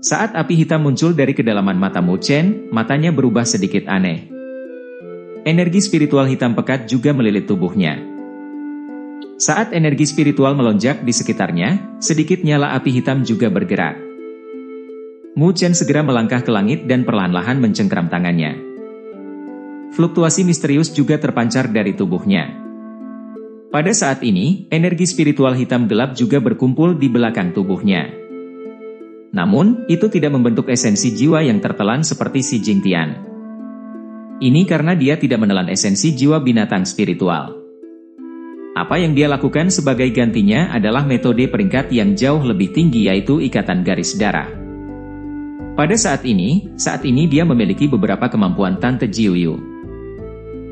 Saat api hitam muncul dari kedalaman mata Mu Chen, matanya berubah sedikit aneh. Energi spiritual hitam pekat juga melilit tubuhnya. Saat energi spiritual melonjak di sekitarnya, sedikit nyala api hitam juga bergerak. Mu Chen segera melangkah ke langit dan perlahan-lahan mencengkram tangannya. Fluktuasi misterius juga terpancar dari tubuhnya. Pada saat ini, energi spiritual hitam gelap juga berkumpul di belakang tubuhnya. Namun, itu tidak membentuk esensi jiwa yang tertelan seperti si Jingtian. Ini karena dia tidak menelan esensi jiwa binatang spiritual. Apa yang dia lakukan sebagai gantinya adalah metode peringkat yang jauh lebih tinggi, yaitu ikatan garis darah. Pada saat ini dia memiliki beberapa kemampuan Tante Jiuyu.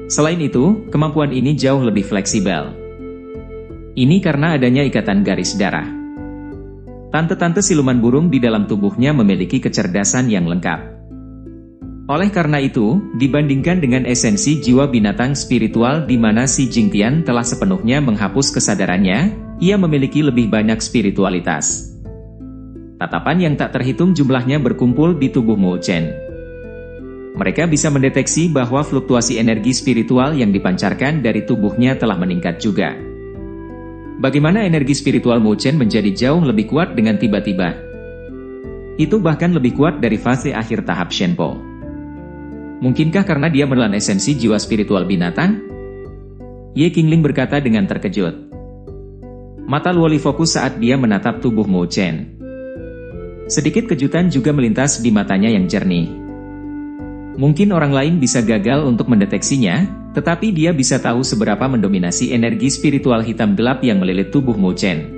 Selain itu, kemampuan ini jauh lebih fleksibel. Ini karena adanya ikatan garis darah. Tante-tante siluman burung di dalam tubuhnya memiliki kecerdasan yang lengkap. Oleh karena itu, dibandingkan dengan esensi jiwa binatang spiritual di mana si Jingtian telah sepenuhnya menghapus kesadarannya, ia memiliki lebih banyak spiritualitas. Tatapan yang tak terhitung jumlahnya berkumpul di tubuh Mu Chen. Mereka bisa mendeteksi bahwa fluktuasi energi spiritual yang dipancarkan dari tubuhnya telah meningkat juga. Bagaimana energi spiritual Mu Chen menjadi jauh lebih kuat dengan tiba-tiba? Itu bahkan lebih kuat dari fase akhir tahap Shenpo. Mungkinkah karena dia menelan esensi jiwa spiritual binatang? Ye Qingling berkata dengan terkejut. Mata Luoli fokus saat dia menatap tubuh Mu Chen. Sedikit kejutan juga melintas di matanya yang jernih. Mungkin orang lain bisa gagal untuk mendeteksinya, tetapi dia bisa tahu seberapa mendominasi energi spiritual hitam gelap yang melilit tubuh Mu Chen.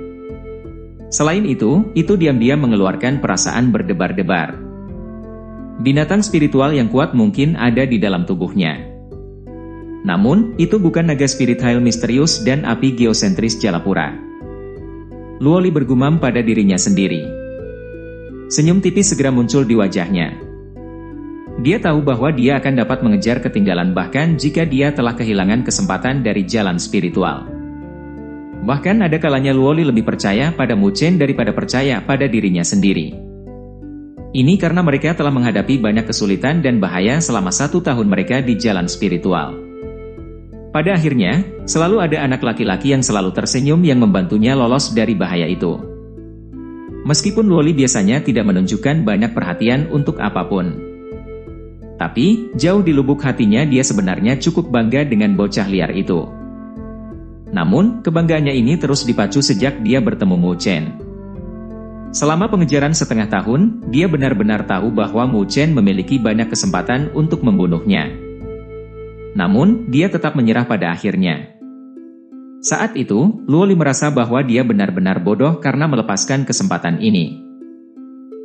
Selain itu diam-diam mengeluarkan perasaan berdebar-debar. Binatang spiritual yang kuat mungkin ada di dalam tubuhnya. Namun, itu bukan naga spirit high misterius dan api geosentris Jalapura. Luoli bergumam pada dirinya sendiri. Senyum tipis segera muncul di wajahnya. Dia tahu bahwa dia akan dapat mengejar ketinggalan bahkan jika dia telah kehilangan kesempatan dari jalan spiritual. Bahkan ada kalanya Luoli lebih percaya pada Mu Chen daripada percaya pada dirinya sendiri. Ini karena mereka telah menghadapi banyak kesulitan dan bahaya selama 1 tahun mereka di jalan spiritual. Pada akhirnya, selalu ada anak laki-laki yang selalu tersenyum yang membantunya lolos dari bahaya itu. Meskipun Luoli biasanya tidak menunjukkan banyak perhatian untuk apapun. Tapi, jauh di lubuk hatinya dia sebenarnya cukup bangga dengan bocah liar itu. Namun, kebanggaannya ini terus dipacu sejak dia bertemu Mu Chen. Selama pengejaran setengah tahun, dia benar-benar tahu bahwa Mu Chen memiliki banyak kesempatan untuk membunuhnya. Namun, dia tetap menyerah pada akhirnya. Saat itu, Luoli merasa bahwa dia benar-benar bodoh karena melepaskan kesempatan ini.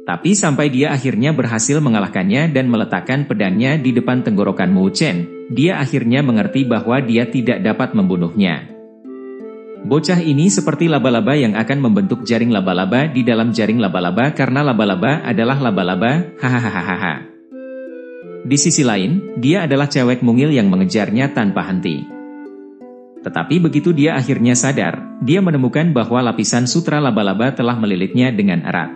Tapi sampai dia akhirnya berhasil mengalahkannya dan meletakkan pedangnya di depan tenggorokan Mu Chen, dia akhirnya mengerti bahwa dia tidak dapat membunuhnya. Bocah ini seperti laba-laba yang akan membentuk jaring laba-laba di dalam jaring laba-laba karena laba-laba adalah laba-laba, hahaha. Di sisi lain, dia adalah cewek mungil yang mengejarnya tanpa henti. Tetapi begitu dia akhirnya sadar, dia menemukan bahwa lapisan sutra laba-laba telah melilitnya dengan erat.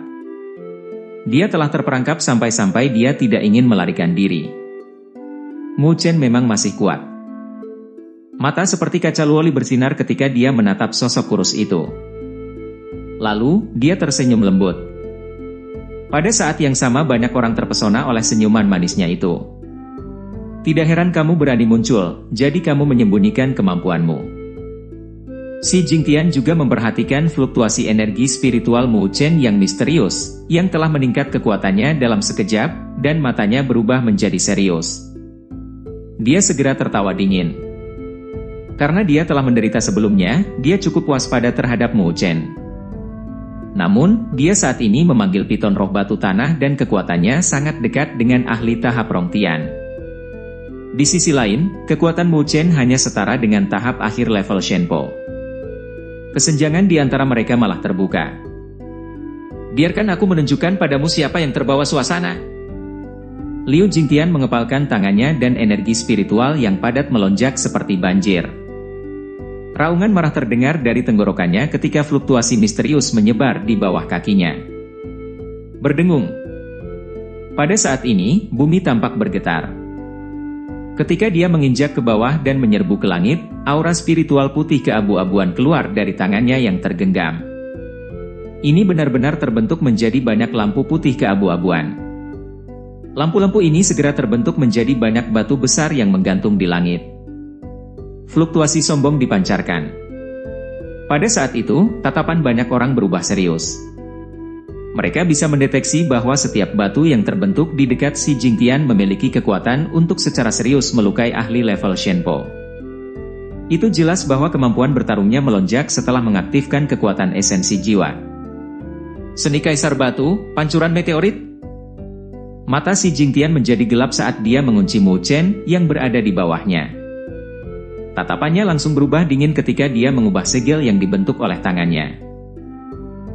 Dia telah terperangkap sampai-sampai dia tidak ingin melarikan diri. Mu Chen memang masih kuat. Mata seperti kaca Luoli bersinar ketika dia menatap sosok kurus itu. Lalu, dia tersenyum lembut. Pada saat yang sama banyak orang terpesona oleh senyuman manisnya itu. Tidak heran kamu berani muncul, jadi kamu menyembunyikan kemampuanmu. Si Jingtian juga memperhatikan fluktuasi energi spiritual Mu Chen yang misterius, yang telah meningkat kekuatannya dalam sekejap, dan matanya berubah menjadi serius. Dia segera tertawa dingin. Karena dia telah menderita sebelumnya, dia cukup waspada terhadap Mu Chen. Namun, dia saat ini memanggil piton roh batu tanah dan kekuatannya sangat dekat dengan ahli tahap Rongtian. Di sisi lain, kekuatan Mu Chen hanya setara dengan tahap akhir level Shenpo. Kesenjangan di antara mereka malah terbuka. Biarkan aku menunjukkan padamu siapa yang terbawa suasana. Liu Jingtian mengepalkan tangannya dan energi spiritual yang padat melonjak seperti banjir. Raungan marah terdengar dari tenggorokannya ketika fluktuasi misterius menyebar di bawah kakinya. Berdengung. Pada saat ini, bumi tampak bergetar. Ketika dia menginjak ke bawah dan menyerbu ke langit, aura spiritual putih keabu-abuan keluar dari tangannya yang tergenggam. Ini benar-benar terbentuk menjadi banyak lampu putih keabu-abuan. Lampu-lampu ini segera terbentuk menjadi banyak batu besar yang menggantung di langit. Fluktuasi sombong dipancarkan. Pada saat itu, tatapan banyak orang berubah serius. Mereka bisa mendeteksi bahwa setiap batu yang terbentuk di dekat Xi Jingtian memiliki kekuatan untuk secara serius melukai ahli level Shenpo. Itu jelas bahwa kemampuan bertarungnya melonjak setelah mengaktifkan kekuatan esensi jiwa. Seni Kaisar Batu, pancuran meteorit. Mata Xi Jingtian menjadi gelap saat dia mengunci Mu Chen yang berada di bawahnya. Tatapannya langsung berubah dingin ketika dia mengubah segel yang dibentuk oleh tangannya.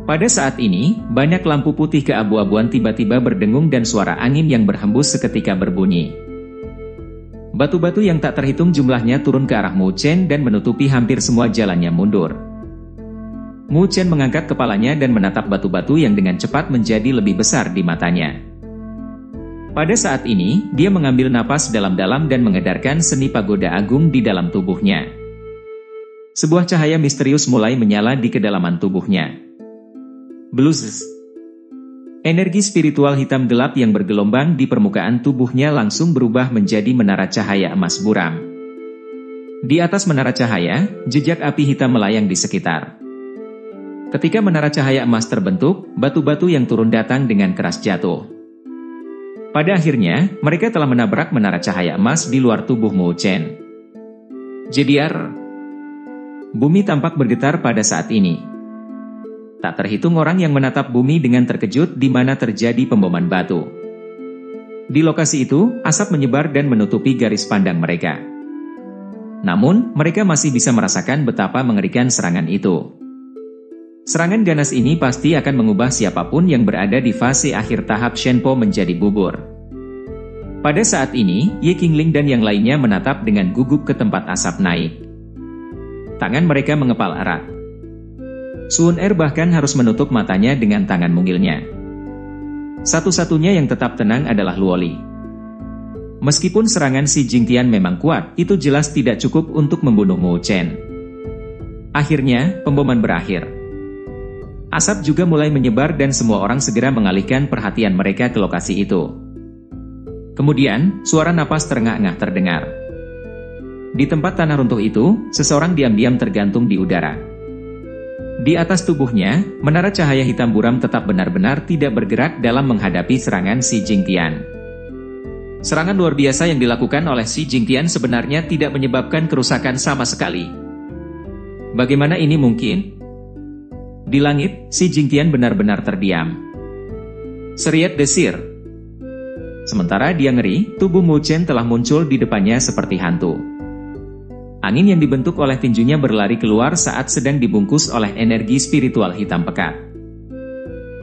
Pada saat ini, banyak lampu putih keabu-abuan tiba-tiba berdengung dan suara angin yang berhembus seketika berbunyi. Batu-batu yang tak terhitung jumlahnya turun ke arah Mu Chen dan menutupi hampir semua jalannya mundur. Mu Chen mengangkat kepalanya dan menatap batu-batu yang dengan cepat menjadi lebih besar di matanya. Pada saat ini, dia mengambil napas dalam-dalam dan mengedarkan seni pagoda agung di dalam tubuhnya. Sebuah cahaya misterius mulai menyala di kedalaman tubuhnya. Blues. Energi spiritual hitam gelap yang bergelombang di permukaan tubuhnya langsung berubah menjadi menara cahaya emas buram. Di atas menara cahaya, jejak api hitam melayang di sekitar. Ketika menara cahaya emas terbentuk, batu-batu yang turun datang dengan keras jatuh. Pada akhirnya, mereka telah menabrak menara cahaya emas di luar tubuh Mu Chen. Jediar. Bumi tampak bergetar pada saat ini. Tak terhitung orang yang menatap bumi dengan terkejut di mana terjadi pemboman batu. Di lokasi itu, asap menyebar dan menutupi garis pandang mereka. Namun, mereka masih bisa merasakan betapa mengerikan serangan itu. Serangan ganas ini pasti akan mengubah siapapun yang berada di fase akhir tahap Shenpo menjadi bubur. Pada saat ini, Ye Qingling dan yang lainnya menatap dengan gugup ke tempat asap naik. Tangan mereka mengepal erat. Sun Er bahkan harus menutup matanya dengan tangan mungilnya. Satu-satunya yang tetap tenang adalah Luoli. Meskipun serangan Xi Jingtian memang kuat, itu jelas tidak cukup untuk membunuh Mu Chen. Akhirnya, pemboman berakhir. Asap juga mulai menyebar dan semua orang segera mengalihkan perhatian mereka ke lokasi itu. Kemudian, suara napas terengah-engah terdengar. Di tempat tanah runtuh itu, seseorang diam-diam tergantung di udara. Di atas tubuhnya, menara cahaya hitam buram tetap benar-benar tidak bergerak dalam menghadapi serangan Xi Jingtian. Serangan luar biasa yang dilakukan oleh Xi Jingtian sebenarnya tidak menyebabkan kerusakan sama sekali. Bagaimana ini mungkin? Di langit, Xi Jingtian benar-benar terdiam. Seriat desir. Sementara dia ngeri, tubuh Mu Chen telah muncul di depannya seperti hantu. Angin yang dibentuk oleh tinjunya berlari keluar saat sedang dibungkus oleh energi spiritual hitam pekat.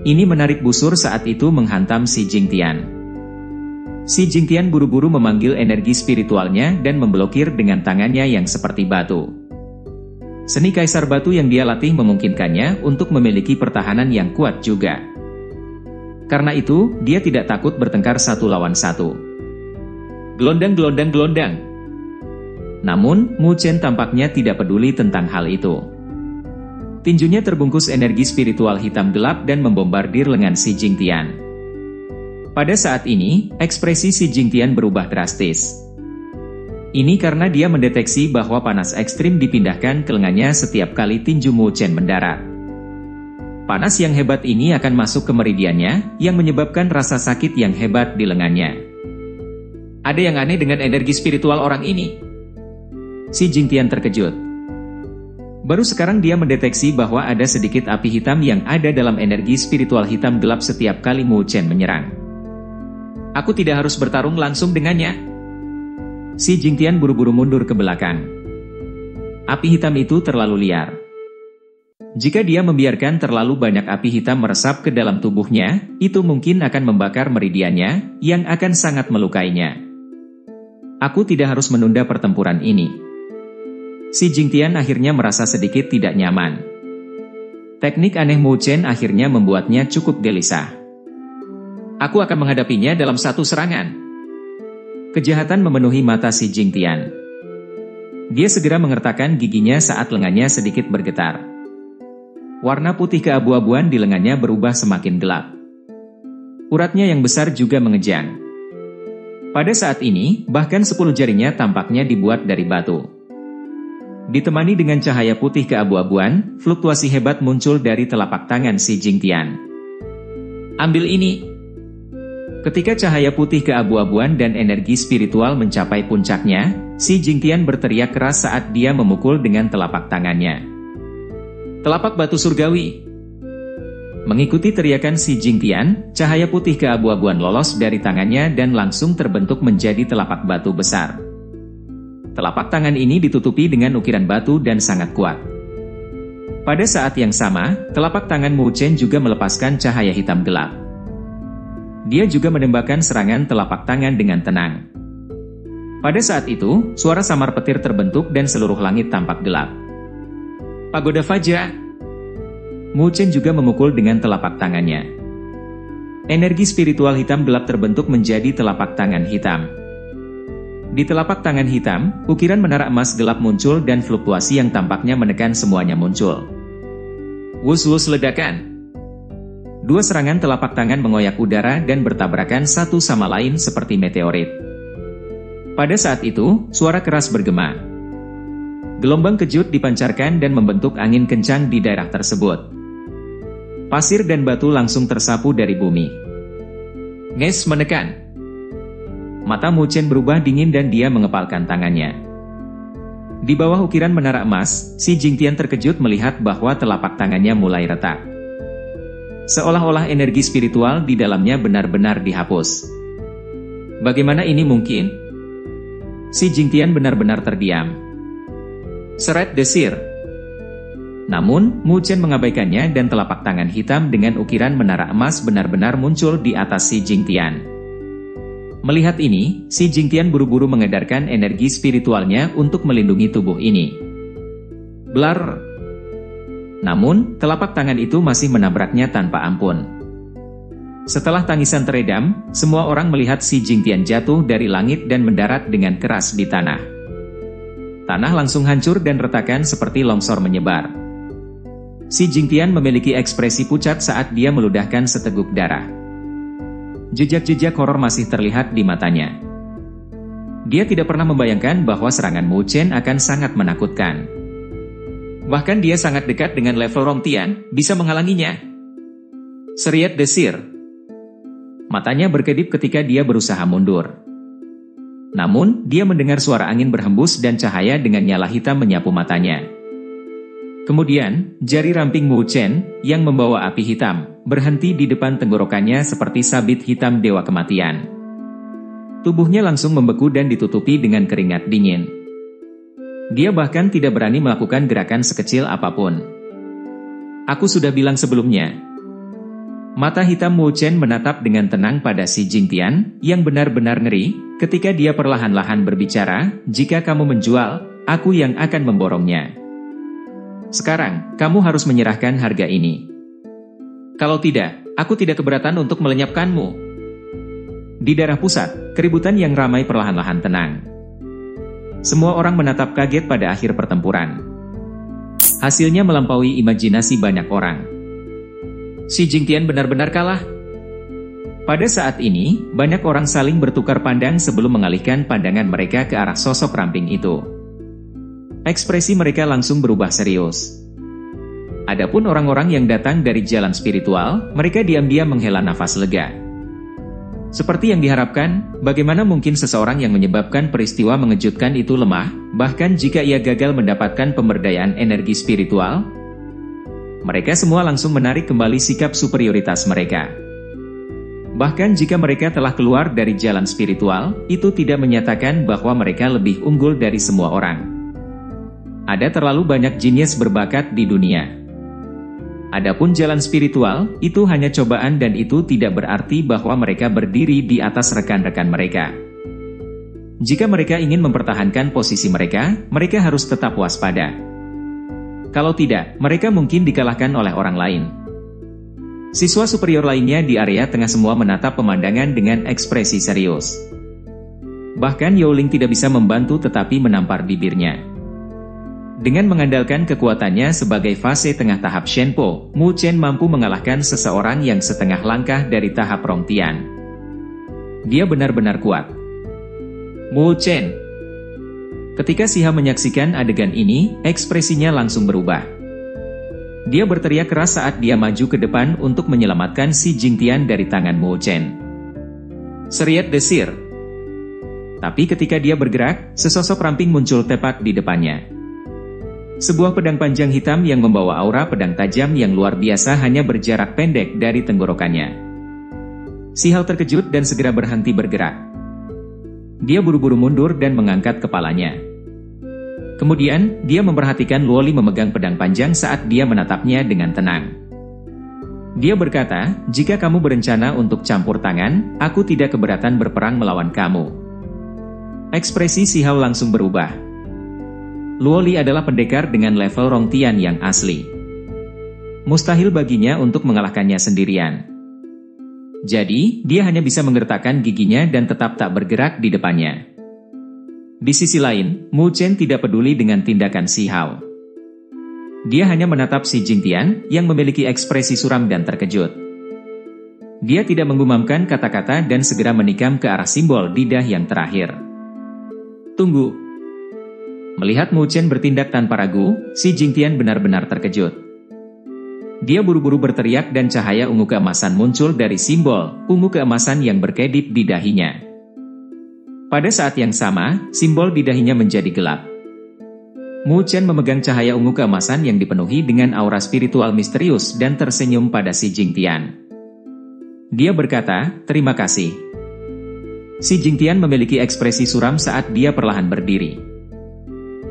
Ini menarik busur saat itu menghantam Xi Jingtian. Xi Jingtian buru-buru memanggil energi spiritualnya dan memblokir dengan tangannya yang seperti batu. Seni Kaisar Batu yang dia latih memungkinkannya untuk memiliki pertahanan yang kuat juga. Karena itu, dia tidak takut bertengkar satu lawan satu. Gelondang. Namun, Mu Chen tampaknya tidak peduli tentang hal itu. Tinjunya terbungkus energi spiritual hitam gelap dan membombardir lengan Xi Jingtian. Pada saat ini, ekspresi Xi Jingtian berubah drastis. Ini karena dia mendeteksi bahwa panas ekstrim dipindahkan ke lengannya setiap kali tinju Mu Chen mendarat. Panas yang hebat ini akan masuk ke meridiannya, yang menyebabkan rasa sakit yang hebat di lengannya. Ada yang aneh dengan energi spiritual orang ini. Xi Jingtian terkejut. Baru sekarang dia mendeteksi bahwa ada sedikit api hitam yang ada dalam energi spiritual hitam gelap setiap kali Mu Chen menyerang. Aku tidak harus bertarung langsung dengannya. Xi Jingtian buru-buru mundur ke belakang. Api hitam itu terlalu liar. Jika dia membiarkan terlalu banyak api hitam meresap ke dalam tubuhnya, itu mungkin akan membakar meridiannya, yang akan sangat melukainya. Aku tidak harus menunda pertempuran ini. Xi Jingtian akhirnya merasa sedikit tidak nyaman. Teknik aneh Mu Chen akhirnya membuatnya cukup gelisah. Aku akan menghadapinya dalam satu serangan. Kejahatan memenuhi mata si Jingtian. Dia segera mengertakkan giginya saat lengannya sedikit bergetar. Warna putih keabu-abuan di lengannya berubah semakin gelap. Uratnya yang besar juga mengejang. Pada saat ini, bahkan 10 jarinya tampaknya dibuat dari batu. Ditemani dengan cahaya putih keabu-abuan, fluktuasi hebat muncul dari telapak tangan si Jingtian. Ambil ini. Ketika cahaya putih keabu-abuan dan energi spiritual mencapai puncaknya, si Jingtian berteriak keras saat dia memukul dengan telapak tangannya. Telapak batu surgawi. Mengikuti teriakan si Jingtian, cahaya putih keabu-abuan lolos dari tangannya dan langsung terbentuk menjadi telapak batu besar. Telapak tangan ini ditutupi dengan ukiran batu dan sangat kuat. Pada saat yang sama, telapak tangan Mu Chen juga melepaskan cahaya hitam gelap. Dia juga menembakkan serangan telapak tangan dengan tenang. Pada saat itu, suara samar petir terbentuk dan seluruh langit tampak gelap. Pagoda Faja. Mu Chen juga memukul dengan telapak tangannya. Energi spiritual hitam gelap terbentuk menjadi telapak tangan hitam. Di telapak tangan hitam, ukiran menara emas gelap muncul dan fluktuasi yang tampaknya menekan semuanya muncul. Wus-wus ledakan. Dua serangan telapak tangan mengoyak udara dan bertabrakan satu sama lain seperti meteorit. Pada saat itu, suara keras bergema. Gelombang kejut dipancarkan dan membentuk angin kencang di daerah tersebut. Pasir dan batu langsung tersapu dari bumi. Nges menekan. Mata Mu Chen berubah dingin dan dia mengepalkan tangannya. Di bawah ukiran menara emas, si Jingtian terkejut melihat bahwa telapak tangannya mulai retak. Seolah-olah energi spiritual di dalamnya benar-benar dihapus. Bagaimana ini mungkin? Si Jingtian benar-benar terdiam. Seret desir. Namun, Mu Chen mengabaikannya dan telapak tangan hitam dengan ukiran menara emas benar-benar muncul di atas si Jingtian. Melihat ini, si Jingtian buru-buru mengedarkan energi spiritualnya untuk melindungi tubuh ini. Blar. Namun, telapak tangan itu masih menabraknya tanpa ampun. Setelah tangisan teredam, semua orang melihat si Jingtian jatuh dari langit dan mendarat dengan keras di tanah. Tanah langsung hancur dan retakan seperti longsor menyebar. Si Jingtian memiliki ekspresi pucat saat dia meludahkan seteguk darah. Jejak-jejak horor masih terlihat di matanya. Dia tidak pernah membayangkan bahwa serangan Mu Chen akan sangat menakutkan. Bahkan dia sangat dekat dengan level Rong Tian, bisa menghalanginya. Seriat desir. Matanya berkedip ketika dia berusaha mundur. Namun, dia mendengar suara angin berhembus dan cahaya dengan nyala hitam menyapu matanya. Kemudian, jari ramping Mu Chen, yang membawa api hitam, berhenti di depan tenggorokannya seperti sabit hitam dewa kematian. Tubuhnya langsung membeku dan ditutupi dengan keringat dingin. Dia bahkan tidak berani melakukan gerakan sekecil apapun. Aku sudah bilang sebelumnya. Mata hitam Mu Chen menatap dengan tenang pada si Jingtian, yang benar-benar ngeri, ketika dia perlahan-lahan berbicara, jika kamu menjual, aku yang akan memborongnya. Sekarang, kamu harus menyerahkan harga ini. Kalau tidak, aku tidak keberatan untuk melenyapkanmu. Di daerah pusat, keributan yang ramai perlahan-lahan tenang. Semua orang menatap kaget pada akhir pertempuran. Hasilnya melampaui imajinasi banyak orang. Si Jingtian benar-benar kalah. Pada saat ini, banyak orang saling bertukar pandang sebelum mengalihkan pandangan mereka ke arah sosok ramping itu. Ekspresi mereka langsung berubah serius. Adapun orang-orang yang datang dari jalan spiritual, mereka diam-diam menghela nafas lega. Seperti yang diharapkan, bagaimana mungkin seseorang yang menyebabkan peristiwa mengejutkan itu lemah, bahkan jika ia gagal mendapatkan pemberdayaan energi spiritual? Mereka semua langsung menarik kembali sikap superioritas mereka. Bahkan jika mereka telah keluar dari jalan spiritual, itu tidak menyatakan bahwa mereka lebih unggul dari semua orang. Ada terlalu banyak jenius berbakat di dunia. Adapun jalan spiritual, itu hanya cobaan dan itu tidak berarti bahwa mereka berdiri di atas rekan-rekan mereka. Jika mereka ingin mempertahankan posisi mereka, mereka harus tetap waspada. Kalau tidak, mereka mungkin dikalahkan oleh orang lain. Siswa superior lainnya di area tengah semua menatap pemandangan dengan ekspresi serius. Bahkan Youling tidak bisa membantu tetapi menampar bibirnya. Dengan mengandalkan kekuatannya sebagai fase tengah tahap Shenpo, Mu Chen mampu mengalahkan seseorang yang setengah langkah dari tahap Rongtian. Dia benar-benar kuat. Mu Chen. Ketika Siha menyaksikan adegan ini, ekspresinya langsung berubah. Dia berteriak keras saat dia maju ke depan untuk menyelamatkan Si Jingtian dari tangan Mu Chen. Seriat desir. Tapi ketika dia bergerak, sesosok ramping muncul tepat di depannya. Sebuah pedang panjang hitam yang membawa aura pedang tajam yang luar biasa hanya berjarak pendek dari tenggorokannya. Sihao terkejut dan segera berhenti bergerak. Dia buru-buru mundur dan mengangkat kepalanya. Kemudian, dia memperhatikan Luoli memegang pedang panjang saat dia menatapnya dengan tenang. Dia berkata, "Jika kamu berencana untuk campur tangan, aku tidak keberatan berperang melawan kamu." Ekspresi Sihao langsung berubah. Luoli adalah pendekar dengan level Rongtian yang asli. Mustahil baginya untuk mengalahkannya sendirian. Jadi, dia hanya bisa menggertakkan giginya dan tetap tak bergerak di depannya. Di sisi lain, Mu Chen tidak peduli dengan tindakan Sihao. Dia hanya menatap Si Jingtian yang memiliki ekspresi suram dan terkejut. Dia tidak menggumamkan kata-kata dan segera menikam ke arah simbol lidah yang terakhir. Tunggu. Melihat Mu Chen bertindak tanpa ragu, Si Jingtian benar-benar terkejut. Dia buru-buru berteriak dan cahaya ungu keemasan muncul dari simbol ungu keemasan yang berkedip di dahinya. Pada saat yang sama, simbol di dahinya menjadi gelap. Mu Chen memegang cahaya ungu keemasan yang dipenuhi dengan aura spiritual misterius dan tersenyum pada Si Jingtian. Dia berkata, "Terima kasih." Si Jingtian memiliki ekspresi suram saat dia perlahan berdiri.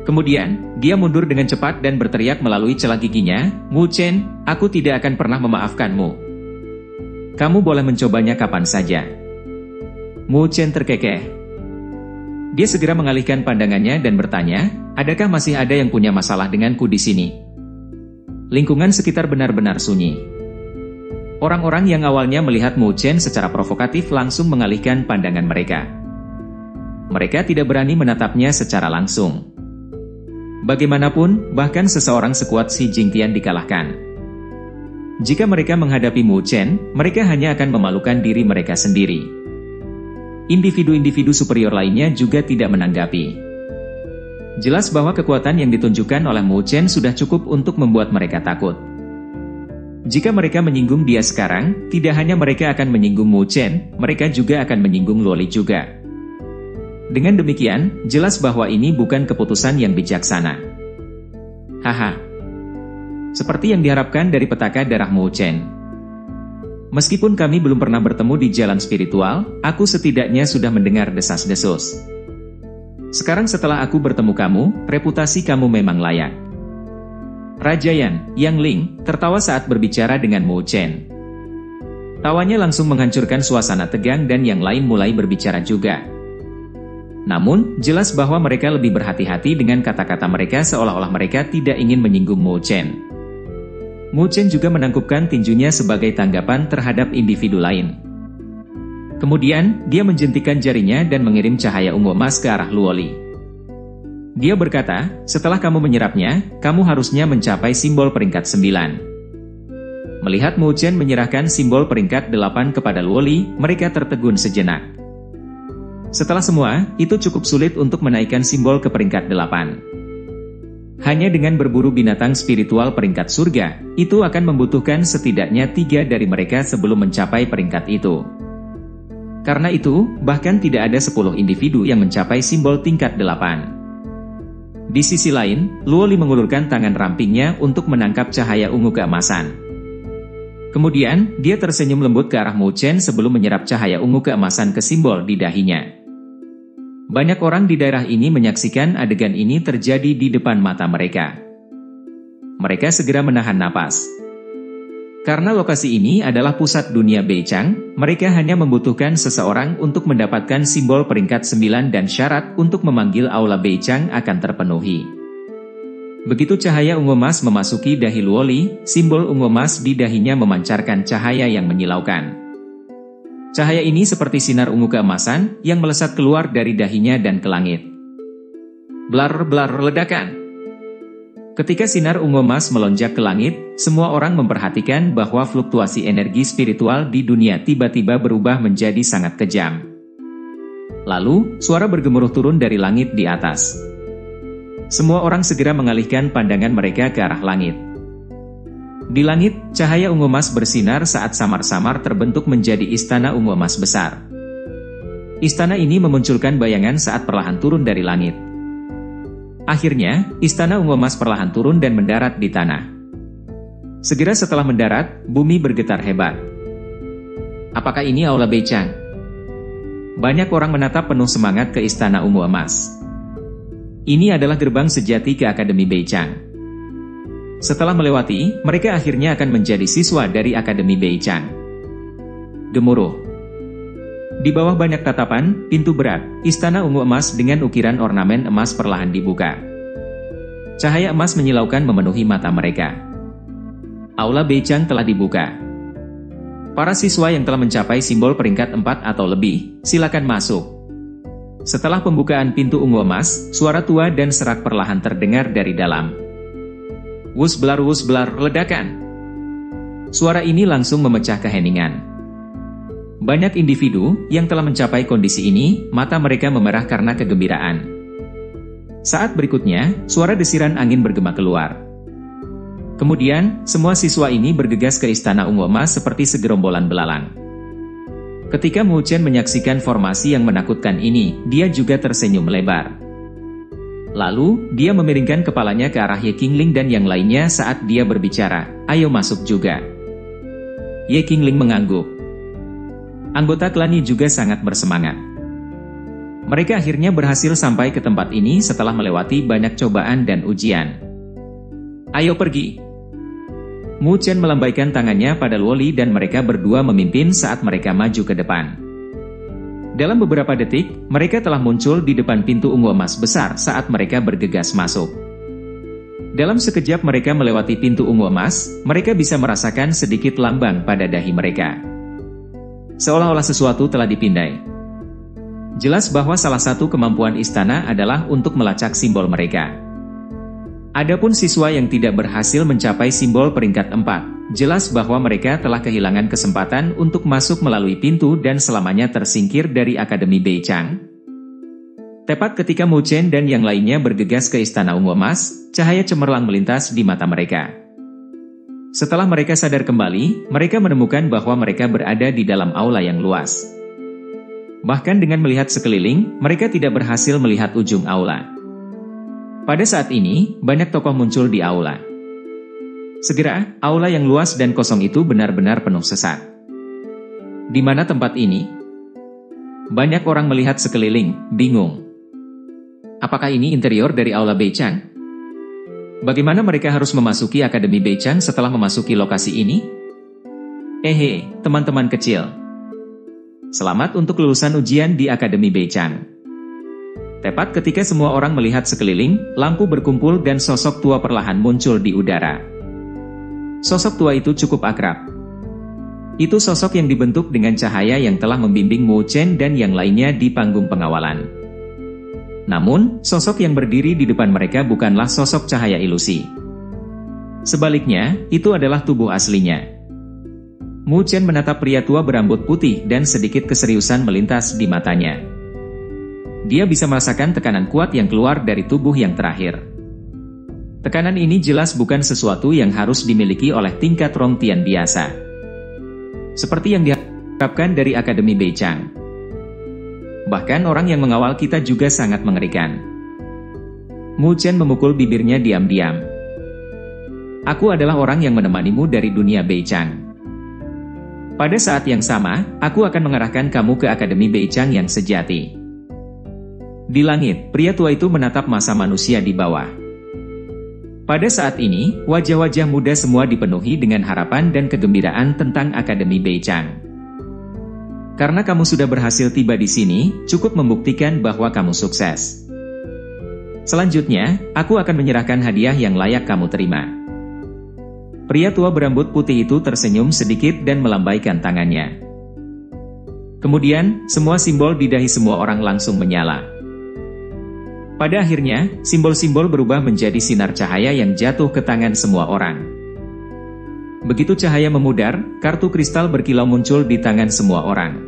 Kemudian, dia mundur dengan cepat dan berteriak melalui celah giginya, "Mu Chen, aku tidak akan pernah memaafkanmu. Kamu boleh mencobanya kapan saja." Mu Chen terkekeh. Dia segera mengalihkan pandangannya dan bertanya, "Adakah masih ada yang punya masalah denganku di sini?" Lingkungan sekitar benar-benar sunyi. Orang-orang yang awalnya melihat Mu Chen secara provokatif langsung mengalihkan pandangan mereka. Mereka tidak berani menatapnya secara langsung. Bagaimanapun, bahkan seseorang sekuat Si Jingtian dikalahkan. Jika mereka menghadapi Mu Chen, mereka hanya akan memalukan diri mereka sendiri. Individu-individu superior lainnya juga tidak menanggapi. Jelas bahwa kekuatan yang ditunjukkan oleh Mu Chen sudah cukup untuk membuat mereka takut. Jika mereka menyinggung dia sekarang, tidak hanya mereka akan menyinggung Mu Chen, mereka juga akan menyinggung Luoli juga. Dengan demikian, jelas bahwa ini bukan keputusan yang bijaksana. Haha. Seperti yang diharapkan dari petaka darah Mu Chen. Meskipun kami belum pernah bertemu di jalan spiritual, aku setidaknya sudah mendengar desas-desus. Sekarang setelah aku bertemu kamu, reputasi kamu memang layak. Raja Yan, Yang Ling, tertawa saat berbicara dengan Mu Chen. Tawanya langsung menghancurkan suasana tegang dan yang lain mulai berbicara juga. Namun, jelas bahwa mereka lebih berhati-hati dengan kata-kata mereka seolah-olah mereka tidak ingin menyinggung Mu Chen. Mu Chen juga menangkupkan tinjunya sebagai tanggapan terhadap individu lain. Kemudian, dia menjentikan jarinya dan mengirim cahaya ungu emas ke arah Luoli. Dia berkata, "Setelah kamu menyerapnya, kamu harusnya mencapai simbol peringkat 9. Melihat Mu Chen menyerahkan simbol peringkat 8 kepada Luoli, mereka tertegun sejenak. Setelah semua, itu cukup sulit untuk menaikkan simbol ke peringkat 8. Hanya dengan berburu binatang spiritual peringkat surga, itu akan membutuhkan setidaknya 3 dari mereka sebelum mencapai peringkat itu. Karena itu, bahkan tidak ada 10 individu yang mencapai simbol tingkat 8. Di sisi lain, Luoli mengulurkan tangan rampingnya untuk menangkap cahaya ungu keemasan. Kemudian, dia tersenyum lembut ke arah Mu Chen sebelum menyerap cahaya ungu keemasan ke simbol di dahinya. Banyak orang di daerah ini menyaksikan adegan ini terjadi di depan mata mereka. Mereka segera menahan napas. Karena lokasi ini adalah pusat dunia Beichang, mereka hanya membutuhkan seseorang untuk mendapatkan simbol peringkat 9 dan syarat untuk memanggil aula Beichang akan terpenuhi. Begitu cahaya ungu emas memasuki dahi Luoli, simbol ungu emas di dahinya memancarkan cahaya yang menyilaukan. Cahaya ini seperti sinar ungu keemasan yang melesat keluar dari dahinya dan ke langit. Blar-blar ledakan. Ketika sinar ungu emas melonjak ke langit, semua orang memperhatikan bahwa fluktuasi energi spiritual di dunia tiba-tiba berubah menjadi sangat kejam. Lalu, suara bergemuruh turun dari langit di atas. Semua orang segera mengalihkan pandangan mereka ke arah langit. Di langit, cahaya ungu emas bersinar saat samar-samar terbentuk menjadi istana ungu emas besar. Istana ini memunculkan bayangan saat perlahan turun dari langit. Akhirnya, istana ungu emas perlahan turun dan mendarat di tanah. Segera setelah mendarat, bumi bergetar hebat. Apakah ini Aula Beichang? Banyak orang menatap penuh semangat ke istana ungu emas. Ini adalah gerbang sejati ke Akademi Beichang. Setelah melewati, mereka akhirnya akan menjadi siswa dari Akademi Beichang. Gemuruh. Di bawah banyak tatapan, pintu berat, istana ungu emas dengan ukiran ornamen emas perlahan dibuka. Cahaya emas menyilaukan memenuhi mata mereka. Aula Beichang telah dibuka. Para siswa yang telah mencapai simbol peringkat 4 atau lebih, silakan masuk. Setelah pembukaan pintu ungu emas, suara tua dan serak perlahan terdengar dari dalam. Wus blar ledakan. Suara ini langsung memecah keheningan. Banyak individu yang telah mencapai kondisi ini, mata mereka memerah karena kegembiraan. Saat berikutnya, suara desiran angin bergema keluar. Kemudian, semua siswa ini bergegas ke istana ungu emas seperti segerombolan belalang. Ketika Mu Chen menyaksikan formasi yang menakutkan ini, dia juga tersenyum lebar. Lalu, dia memiringkan kepalanya ke arah Ye Qingling dan yang lainnya saat dia berbicara, "Ayo masuk juga." Ye Qingling mengangguk. Anggota klan Yi juga sangat bersemangat. Mereka akhirnya berhasil sampai ke tempat ini setelah melewati banyak cobaan dan ujian. "Ayo pergi." Mu Chen melambaikan tangannya pada Luoli dan mereka berdua memimpin saat mereka maju ke depan. Dalam beberapa detik, mereka telah muncul di depan pintu ungu emas besar saat mereka bergegas masuk. Dalam sekejap mereka melewati pintu ungu emas, mereka bisa merasakan sedikit lambang pada dahi mereka. Seolah-olah sesuatu telah dipindai. Jelas bahwa salah satu kemampuan istana adalah untuk melacak simbol mereka. Adapun siswa yang tidak berhasil mencapai simbol peringkat 4, jelas bahwa mereka telah kehilangan kesempatan untuk masuk melalui pintu dan selamanya tersingkir dari Akademi Beichang. Tepat ketika Mu Chen dan yang lainnya bergegas ke istana ungu emas, cahaya cemerlang melintas di mata mereka. Setelah mereka sadar kembali, mereka menemukan bahwa mereka berada di dalam aula yang luas. Bahkan dengan melihat sekeliling, mereka tidak berhasil melihat ujung aula. Pada saat ini, banyak tokoh muncul di aula. Segera, aula yang luas dan kosong itu benar-benar penuh sesak. Di mana tempat ini? Banyak orang melihat sekeliling, bingung. Apakah ini interior dari aula Beichang? Bagaimana mereka harus memasuki Akademi Beichang setelah memasuki lokasi ini? Teman-teman kecil. Selamat untuk lulusan ujian di Akademi Beichang. Tepat ketika semua orang melihat sekeliling, lampu berkumpul dan sosok tua perlahan muncul di udara. Sosok tua itu cukup akrab. Itu sosok yang dibentuk dengan cahaya yang telah membimbing Mu Chen dan yang lainnya di panggung pengawalan. Namun, sosok yang berdiri di depan mereka bukanlah sosok cahaya ilusi. Sebaliknya, itu adalah tubuh aslinya. Mu Chen menatap pria tua berambut putih dan sedikit keseriusan melintas di matanya. Dia bisa merasakan tekanan kuat yang keluar dari tubuh yang terakhir. Tekanan ini jelas bukan sesuatu yang harus dimiliki oleh tingkat Rong Tian biasa. Seperti yang diharapkan dari Akademi Beichang. Bahkan orang yang mengawal kita juga sangat mengerikan. Mu Chen memukul bibirnya diam-diam. Aku adalah orang yang menemanimu dari dunia Beichang. Pada saat yang sama, aku akan mengarahkan kamu ke Akademi Beichang yang sejati. Di langit, pria tua itu menatap masa manusia di bawah. Pada saat ini, wajah-wajah muda semua dipenuhi dengan harapan dan kegembiraan tentang Akademi Beichang. Karena kamu sudah berhasil tiba di sini, cukup membuktikan bahwa kamu sukses. Selanjutnya, aku akan menyerahkan hadiah yang layak kamu terima. Pria tua berambut putih itu tersenyum sedikit dan melambaikan tangannya. Kemudian, semua simbol di dahi semua orang langsung menyala. Pada akhirnya, simbol-simbol berubah menjadi sinar cahaya yang jatuh ke tangan semua orang. Begitu cahaya memudar, kartu kristal berkilau muncul di tangan semua orang.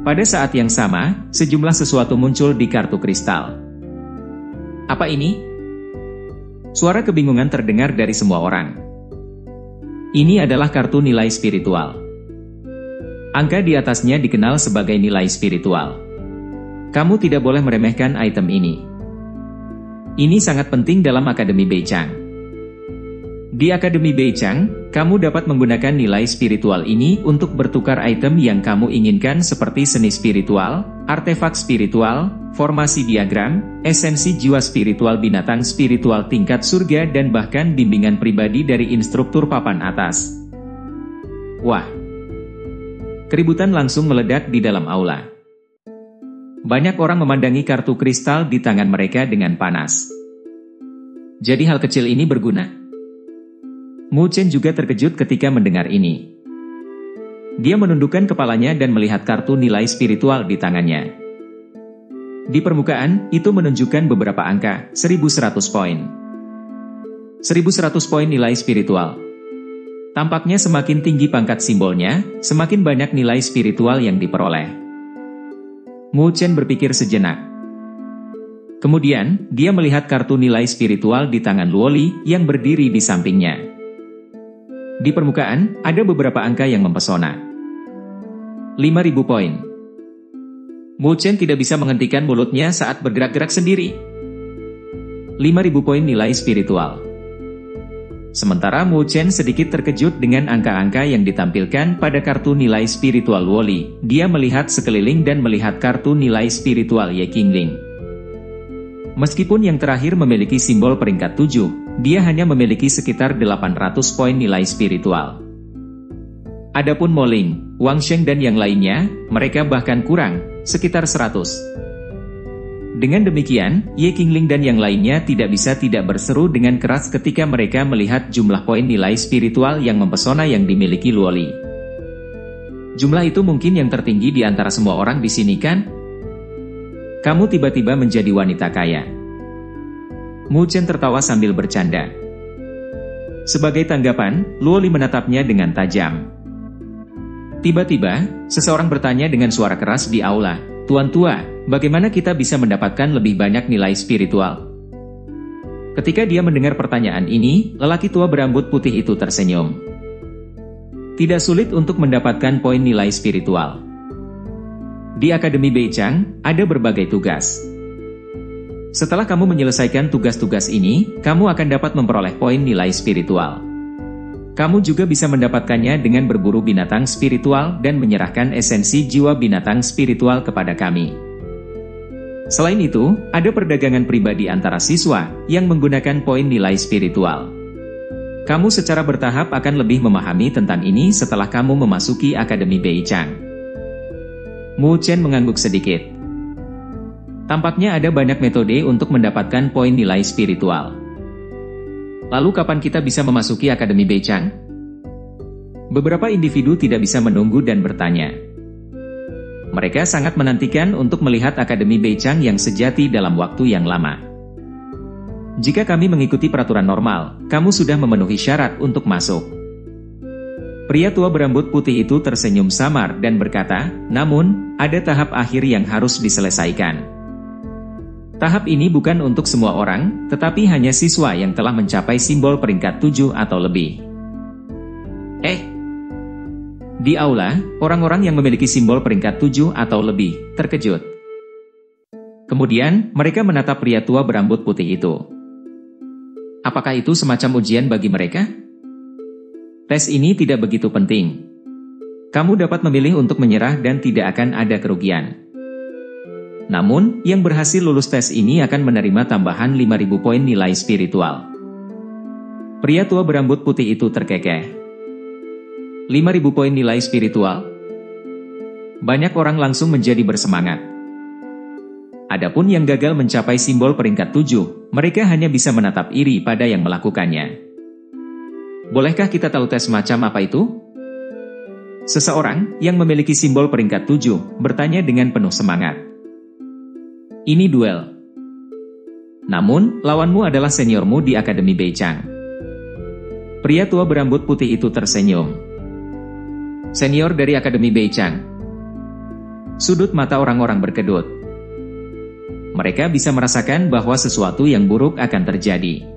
Pada saat yang sama, sejumlah sesuatu muncul di kartu kristal. Apa ini? Suara kebingungan terdengar dari semua orang. Ini adalah kartu nilai spiritual. Angka di atasnya dikenal sebagai nilai spiritual. Kamu tidak boleh meremehkan item ini. Ini sangat penting dalam Akademi Beichang. Di Akademi Beichang, kamu dapat menggunakan nilai spiritual ini untuk bertukar item yang kamu inginkan seperti seni spiritual, artefak spiritual, formasi diagram, esensi jiwa spiritual binatang spiritual tingkat surga dan bahkan bimbingan pribadi dari instruktur papan atas. Wah! Keributan langsung meledak di dalam aula. Banyak orang memandangi kartu kristal di tangan mereka dengan panas. Jadi hal kecil ini berguna. Mu Chen juga terkejut ketika mendengar ini. Dia menundukkan kepalanya dan melihat kartu nilai spiritual di tangannya. Di permukaan, itu menunjukkan beberapa angka, 1100 poin. 1100 poin nilai spiritual. Tampaknya semakin tinggi pangkat simbolnya, semakin banyak nilai spiritual yang diperoleh. Mu Chen berpikir sejenak. Kemudian, dia melihat kartu nilai spiritual di tangan Luoli yang berdiri di sampingnya. Di permukaan, ada beberapa angka yang mempesona. 5.000 poin. Mu Chen tidak bisa menghentikan mulutnya saat bergerak-gerak sendiri. 5.000 poin nilai spiritual. Sementara Mu Chen sedikit terkejut dengan angka-angka yang ditampilkan pada kartu nilai spiritual Luoli. Dia melihat sekeliling dan melihat kartu nilai spiritual Ye Qingling. Meskipun yang terakhir memiliki simbol peringkat 7, dia hanya memiliki sekitar 800 poin nilai spiritual. Adapun Mo Ling, Wang Sheng dan yang lainnya, mereka bahkan kurang, sekitar 100. Dengan demikian, Ye Qingling dan yang lainnya tidak bisa tidak berseru dengan keras ketika mereka melihat jumlah poin nilai spiritual yang mempesona yang dimiliki Luoli. Jumlah itu mungkin yang tertinggi di antara semua orang di sini kan? Kamu tiba-tiba menjadi wanita kaya. Mu Chen tertawa sambil bercanda. Sebagai tanggapan, Luoli menatapnya dengan tajam. Tiba-tiba, seseorang bertanya dengan suara keras di aula, "Tuan tua, bagaimana kita bisa mendapatkan lebih banyak nilai spiritual?" Ketika dia mendengar pertanyaan ini, lelaki tua berambut putih itu tersenyum. Tidak sulit untuk mendapatkan poin nilai spiritual. Di Akademi Beichang, ada berbagai tugas. Setelah kamu menyelesaikan tugas-tugas ini, kamu akan dapat memperoleh poin nilai spiritual. Kamu juga bisa mendapatkannya dengan berburu binatang spiritual dan menyerahkan esensi jiwa binatang spiritual kepada kami. Selain itu, ada perdagangan pribadi antara siswa yang menggunakan poin nilai spiritual. Kamu secara bertahap akan lebih memahami tentang ini setelah kamu memasuki Akademi Beichang. Mu Chen mengangguk sedikit. Tampaknya ada banyak metode untuk mendapatkan poin nilai spiritual. Lalu kapan kita bisa memasuki Akademi Beichang? Beberapa individu tidak bisa menunggu dan bertanya. Mereka sangat menantikan untuk melihat Akademi Beichang yang sejati dalam waktu yang lama. Jika kami mengikuti peraturan normal, kamu sudah memenuhi syarat untuk masuk. Pria tua berambut putih itu tersenyum samar dan berkata, namun, ada tahap akhir yang harus diselesaikan. Tahap ini bukan untuk semua orang, tetapi hanya siswa yang telah mencapai simbol peringkat 7 atau lebih. Di aula, orang-orang yang memiliki simbol peringkat 7 atau lebih, terkejut. Kemudian, mereka menatap pria tua berambut putih itu. Apakah itu semacam ujian bagi mereka? Tes ini tidak begitu penting. Kamu dapat memilih untuk menyerah dan tidak akan ada kerugian. Namun, yang berhasil lulus tes ini akan menerima tambahan 5.000 poin nilai spiritual. Pria tua berambut putih itu terkekeh. 5.000 poin nilai spiritual? Banyak orang langsung menjadi bersemangat. Adapun yang gagal mencapai simbol peringkat 7, mereka hanya bisa menatap iri pada yang melakukannya. Bolehkah kita tahu tes macam apa itu? Seseorang yang memiliki simbol peringkat 7 bertanya dengan penuh semangat. Ini duel. Namun, lawanmu adalah seniormu di Akademi Beichang. Pria tua berambut putih itu tersenyum. Senior dari Akademi Beichang. Sudut mata orang-orang berkedut. Mereka bisa merasakan bahwa sesuatu yang buruk akan terjadi.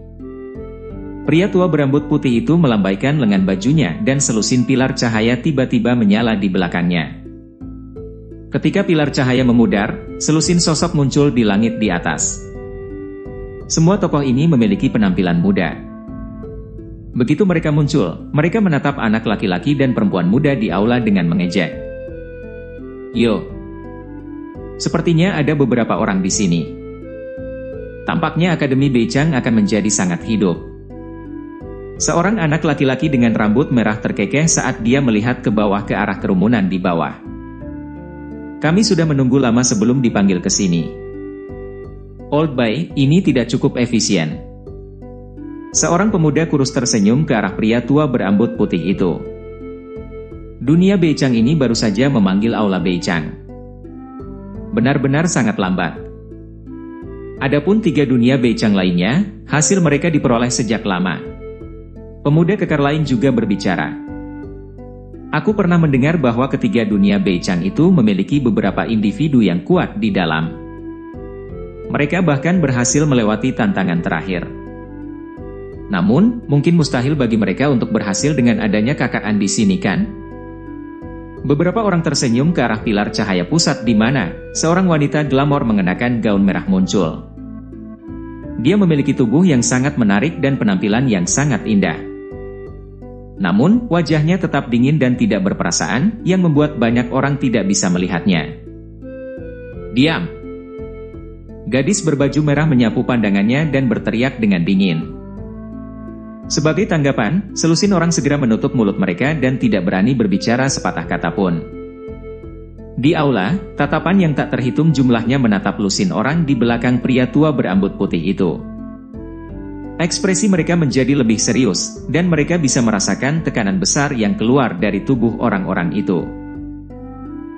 Pria tua berambut putih itu melambaikan lengan bajunya dan selusin pilar cahaya tiba-tiba menyala di belakangnya. Ketika pilar cahaya memudar, selusin sosok muncul di langit di atas. Semua tokoh ini memiliki penampilan muda. Begitu mereka muncul, mereka menatap anak laki-laki dan perempuan muda di aula dengan mengejek. Yo, sepertinya ada beberapa orang di sini. Tampaknya Akademi Beichang akan menjadi sangat hidup. Seorang anak laki-laki dengan rambut merah terkekeh saat dia melihat ke bawah ke arah kerumunan di bawah. Kami sudah menunggu lama sebelum dipanggil ke sini. Old Boy, ini tidak cukup efisien. Seorang pemuda kurus tersenyum ke arah pria tua berambut putih itu. Dunia Beichang ini baru saja memanggil aula Beichang. Benar-benar sangat lambat. Adapun 3 dunia Beichang lainnya, hasil mereka diperoleh sejak lama. Pemuda kekar lain juga berbicara. Aku pernah mendengar bahwa ketiga dunia Beichang itu memiliki beberapa individu yang kuat di dalam. Mereka bahkan berhasil melewati tantangan terakhir. Namun, mungkin mustahil bagi mereka untuk berhasil dengan adanya kakaan di sini kan? Beberapa orang tersenyum ke arah pilar cahaya pusat di mana seorang wanita glamor mengenakan gaun merah muncul. Dia memiliki tubuh yang sangat menarik dan penampilan yang sangat indah. Namun, wajahnya tetap dingin dan tidak berperasaan, yang membuat banyak orang tidak bisa melihatnya. Diam! Gadis berbaju merah menyapu pandangannya dan berteriak dengan dingin. Sebagai tanggapan, selusin orang segera menutup mulut mereka dan tidak berani berbicara sepatah kata pun. Di aula, tatapan yang tak terhitung jumlahnya menatap lusin orang di belakang pria tua berambut putih itu. Ekspresi mereka menjadi lebih serius, dan mereka bisa merasakan tekanan besar yang keluar dari tubuh orang-orang itu.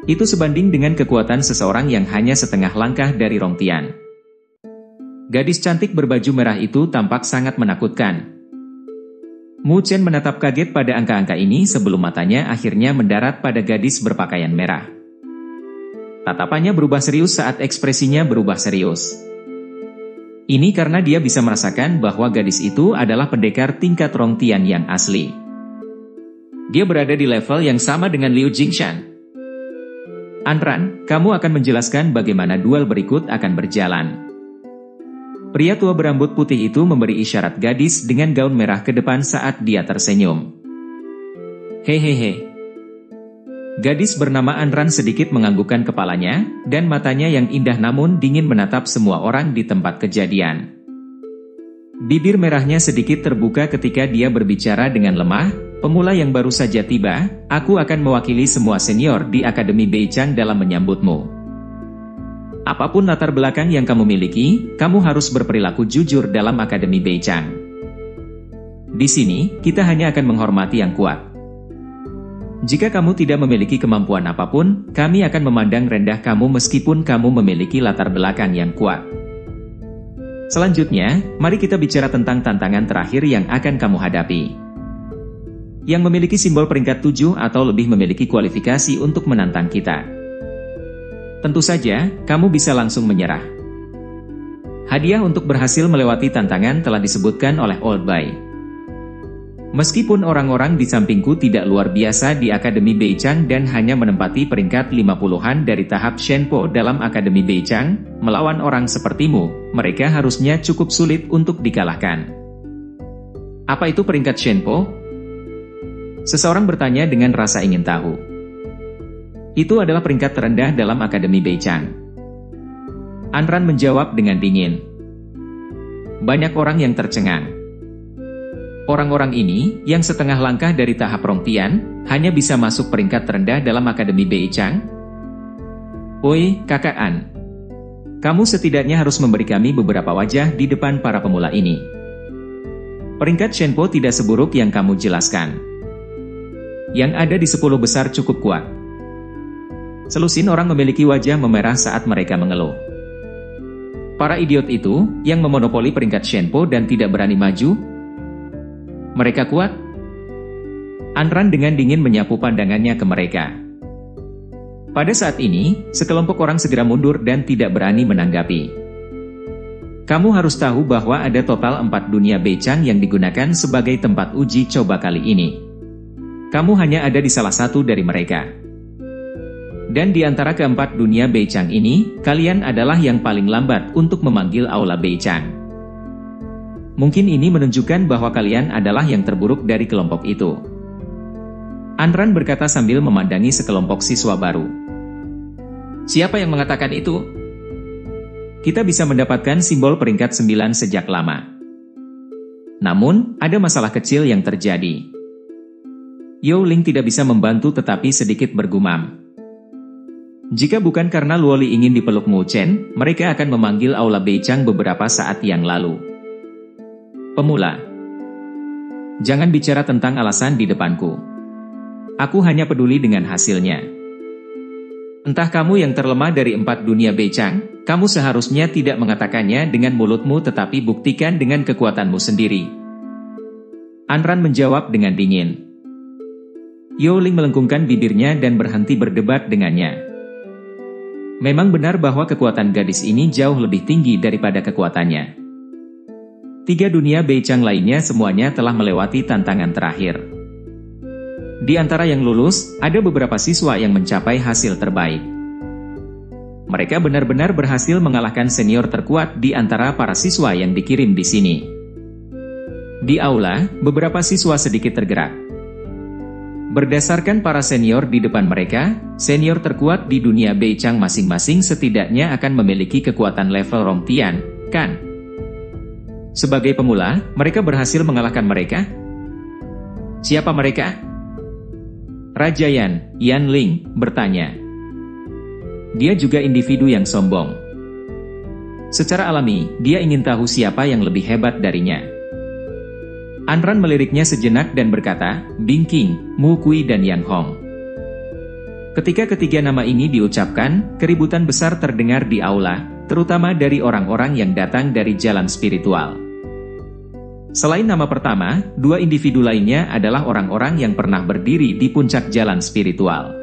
Itu sebanding dengan kekuatan seseorang yang hanya setengah langkah dari Rong Tian. Gadis cantik berbaju merah itu tampak sangat menakutkan. Mu Chen menatap kaget pada angka-angka ini sebelum matanya akhirnya mendarat pada gadis berpakaian merah. Tatapannya berubah serius saat ekspresinya berubah serius. Ini karena dia bisa merasakan bahwa gadis itu adalah pendekar tingkat Rong Tian yang asli. Dia berada di level yang sama dengan Liu Jingshan. Anran, kamu akan menjelaskan bagaimana duel berikut akan berjalan. Pria tua berambut putih itu memberi isyarat gadis dengan gaun merah ke depan saat dia tersenyum. Hehehe. Gadis bernama Anran sedikit menganggukkan kepalanya, dan matanya yang indah namun dingin menatap semua orang di tempat kejadian. Bibir merahnya sedikit terbuka ketika dia berbicara dengan lemah, pemula yang baru saja tiba, aku akan mewakili semua senior di Akademi Beichang dalam menyambutmu. Apapun latar belakang yang kamu miliki, kamu harus berperilaku jujur dalam Akademi Beichang. Di sini, kita hanya akan menghormati yang kuat. Jika kamu tidak memiliki kemampuan apapun, kami akan memandang rendah kamu meskipun kamu memiliki latar belakang yang kuat. Selanjutnya, mari kita bicara tentang tantangan terakhir yang akan kamu hadapi. Yang memiliki simbol peringkat 7 atau lebih memiliki kualifikasi untuk menantang kita. Tentu saja, kamu bisa langsung menyerah. Hadiah untuk berhasil melewati tantangan telah disebutkan oleh Old Boy. Meskipun orang-orang di sampingku tidak luar biasa di Akademi Beichang dan hanya menempati peringkat 50-an dari tahap Shenpo dalam Akademi Beichang, melawan orang sepertimu, mereka harusnya cukup sulit untuk dikalahkan. Apa itu peringkat Shenpo? Seseorang bertanya dengan rasa ingin tahu. Itu adalah peringkat terendah dalam Akademi Beichang. Anran menjawab dengan dingin. Banyak orang yang tercengang. Orang-orang ini, yang setengah langkah dari tahap Rong Tian, hanya bisa masuk peringkat terendah dalam Akademi Beichang. Oi, kakak An. Kamu setidaknya harus memberi kami beberapa wajah di depan para pemula ini. Peringkat Shenpo tidak seburuk yang kamu jelaskan. Yang ada di 10 besar cukup kuat. Selusin orang memiliki wajah memerah saat mereka mengeluh. Para idiot itu, yang memonopoli peringkat Shenpo dan tidak berani maju, mereka kuat? Anran dengan dingin menyapu pandangannya ke mereka. Pada saat ini, sekelompok orang segera mundur dan tidak berani menanggapi. Kamu harus tahu bahwa ada total 4 dunia Beichang yang digunakan sebagai tempat uji coba kali ini. Kamu hanya ada di salah satu dari mereka. Dan di antara keempat dunia Beichang ini, kalian adalah yang paling lambat untuk memanggil Aula Beichang. Mungkin ini menunjukkan bahwa kalian adalah yang terburuk dari kelompok itu. Anran berkata sambil memandangi sekelompok siswa baru. Siapa yang mengatakan itu? Kita bisa mendapatkan simbol peringkat 9 sejak lama. Namun, ada masalah kecil yang terjadi. Yao Ling tidak bisa membantu tetapi sedikit bergumam. Jika bukan karena Luoli ingin dipeluk Mu Chen, mereka akan memanggil Aula Beichang beberapa saat yang lalu. Pemula. Jangan bicara tentang alasan di depanku. Aku hanya peduli dengan hasilnya. Entah kamu yang terlemah dari 4 dunia Beichang, kamu seharusnya tidak mengatakannya dengan mulutmu tetapi buktikan dengan kekuatanmu sendiri. Anran menjawab dengan dingin. Yao Ling melengkungkan bibirnya dan berhenti berdebat dengannya. Memang benar bahwa kekuatan gadis ini jauh lebih tinggi daripada kekuatannya. 3 dunia Beichang lainnya semuanya telah melewati tantangan terakhir. Di antara yang lulus, ada beberapa siswa yang mencapai hasil terbaik. Mereka benar-benar berhasil mengalahkan senior terkuat di antara para siswa yang dikirim di sini. Di aula, beberapa siswa sedikit tergerak. Berdasarkan para senior di depan mereka, senior terkuat di dunia Beichang masing-masing setidaknya akan memiliki kekuatan level Rongtian, kan? Sebagai pemula, mereka berhasil mengalahkan mereka? Siapa mereka? Raja Yan Ling, bertanya. Dia juga individu yang sombong. Secara alami, dia ingin tahu siapa yang lebih hebat darinya. Anran meliriknya sejenak dan berkata, Bing King, Mu Kui dan Yang Hong. Ketika ketiga nama ini diucapkan, keributan besar terdengar di aula, terutama dari orang-orang yang datang dari jalan spiritual. Selain nama pertama, 2 individu lainnya adalah orang-orang yang pernah berdiri di puncak jalan spiritual.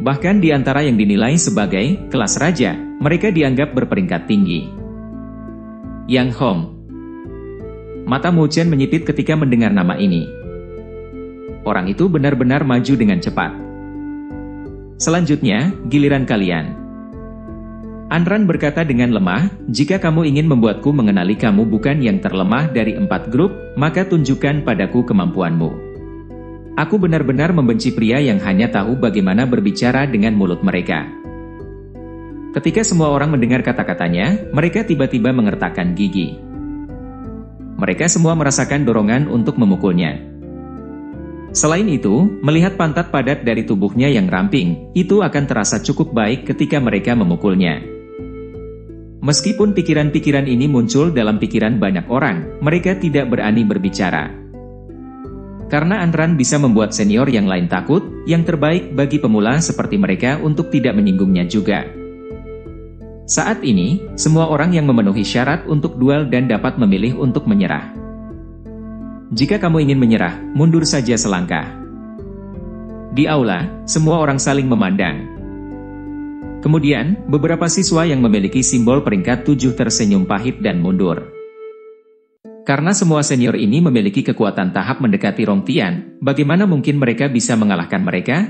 Bahkan di antara yang dinilai sebagai kelas raja, mereka dianggap berperingkat tinggi. Yang Hong. Mata Mu Chen menyipit ketika mendengar nama ini. Orang itu benar-benar maju dengan cepat. Selanjutnya, giliran kalian. Anran berkata dengan lemah, jika kamu ingin membuatku mengenali kamu bukan yang terlemah dari 4 grup, maka tunjukkan padaku kemampuanmu. Aku benar-benar membenci pria yang hanya tahu bagaimana berbicara dengan mulut mereka. Ketika semua orang mendengar kata-katanya, mereka tiba-tiba mengertakkan gigi. Mereka semua merasakan dorongan untuk memukulnya. Selain itu, melihat pantat padat dari tubuhnya yang ramping, itu akan terasa cukup baik ketika mereka memukulnya. Meskipun pikiran-pikiran ini muncul dalam pikiran banyak orang, mereka tidak berani berbicara. Karena Anran bisa membuat senior yang lain takut, yang terbaik bagi pemula seperti mereka untuk tidak menyinggungnya juga. Saat ini, semua orang yang memenuhi syarat untuk duel dan dapat memilih untuk menyerah. Jika kamu ingin menyerah, mundur saja selangkah. Di aula, semua orang saling memandang. Kemudian, beberapa siswa yang memiliki simbol peringkat 7 tersenyum pahit dan mundur. Karena semua senior ini memiliki kekuatan tahap mendekati Rongtian, bagaimana mungkin mereka bisa mengalahkan mereka?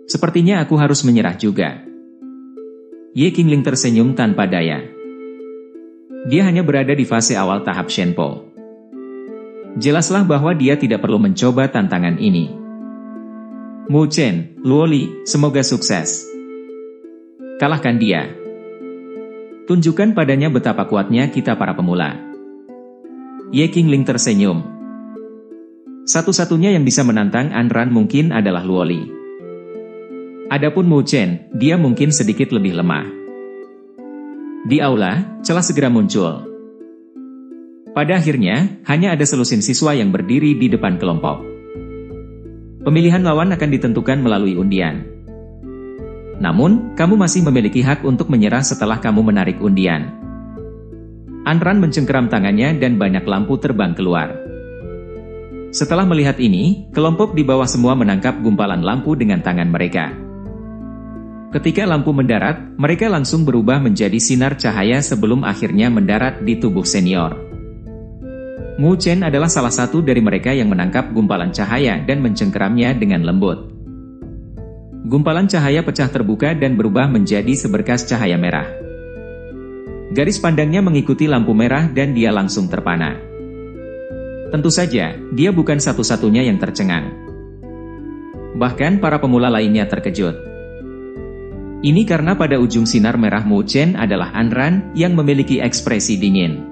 Sepertinya aku harus menyerah juga. Ye Qingling tersenyum tanpa daya. Dia hanya berada di fase awal tahap Shenpo. Jelaslah bahwa dia tidak perlu mencoba tantangan ini. Mu Chen, Luoli, semoga sukses. Kalahkan dia. Tunjukkan padanya betapa kuatnya kita para pemula. Ye Qingling tersenyum. Satu-satunya yang bisa menantang Anran mungkin adalah Luoli. Adapun Mu Chen, dia mungkin sedikit lebih lemah. Di aula, celah segera muncul. Pada akhirnya, hanya ada selusin siswa yang berdiri di depan kelompok. Pemilihan lawan akan ditentukan melalui undian. Namun, kamu masih memiliki hak untuk menyerah setelah kamu menarik undian. Anran mencengkeram tangannya dan banyak lampu terbang keluar. Setelah melihat ini, kelompok di bawah semua menangkap gumpalan lampu dengan tangan mereka. Ketika lampu mendarat, mereka langsung berubah menjadi sinar cahaya sebelum akhirnya mendarat di tubuh senior. Mu Chen adalah salah satu dari mereka yang menangkap gumpalan cahaya dan mencengkeramnya dengan lembut. Gumpalan cahaya pecah terbuka dan berubah menjadi seberkas cahaya merah. Garis pandangnya mengikuti lampu merah dan dia langsung terpana. Tentu saja, dia bukan satu-satunya yang tercengang. Bahkan para pemula lainnya terkejut. Ini karena pada ujung sinar merah Mu Chen adalah Anran yang memiliki ekspresi dingin.